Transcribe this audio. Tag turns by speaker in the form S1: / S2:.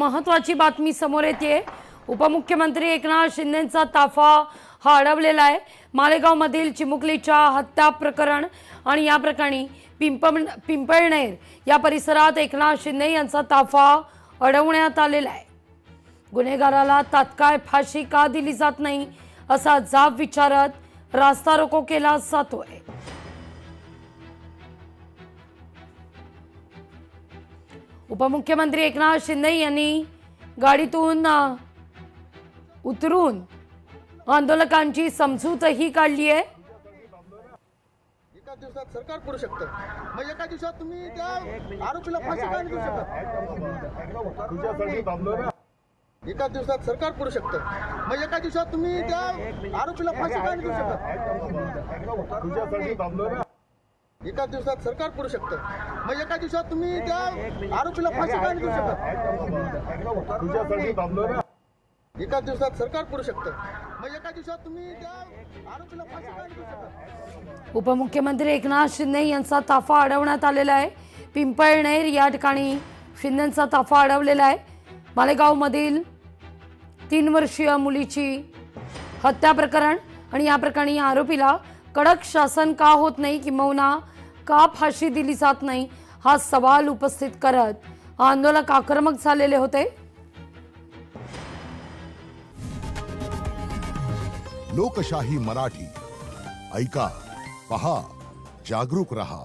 S1: महत्त्वाची बातमी समोर येते। उपमुख्यमंत्री एकनाथ शिंदेंचा ताफा हा अडवलेला आहे। मालेगाव मधील चिमुकलीच्या हत्या प्रकरण आणि या प्रकरणी पिंपळनेर या परिसरात एकनाथ शिंदे यांचा ताफा अडवण्यात आलेला आहे। गुन्हेगाराला तात्काळ फाशी का दिली जात नाही असा जाब विचारत रास्ता रोको केला जातोय। उपमुख्यमंत्री एकनाथ शिंदे यांनी गाडीतून उतरून आंदोलकांची समजूतही काढली आहे।
S2: एका दिवसात सरकार पडू शकतं, मग एका दिवसात तुम्ही त्या आरोपीला फाशी का देऊ शकत? एका दिवसात सरकार पडू शकतं, मग एका दिवसात तुम्ही त्या आरोपीला फाशी का देऊ शकत? एका दिवसात सरकार पडू शकतं, मग एका दिवसात तुम्ही त्या आरोपीला फाशी का देऊ शकत? एका दिवसात सरकार पडू शकतं, मग एका दिवसात तुम्ही त्या आरोपीला फाशी का देऊ शकत?
S1: उपमुख्यमंत्री एकनाथ शिंदे यांचा ताफा अडवण्यात आलेला आहे। पिंपळनेर या ठिकाणी शिंदेंचा ताफा अडवलेला आहे। मालेगाव मधील 3 वर्षीय मुलीची हत्या प्रकरण आणि या प्रकरणी आरोपीला कडक शासन का होत नाही किंवा का फाशी दिली जात नाही हा सवाल उपस्थित करत आंदोलक आक्रमक झालेले होते।
S3: लोकशाही मराठी ऐका, पहा, जागरूक रहा।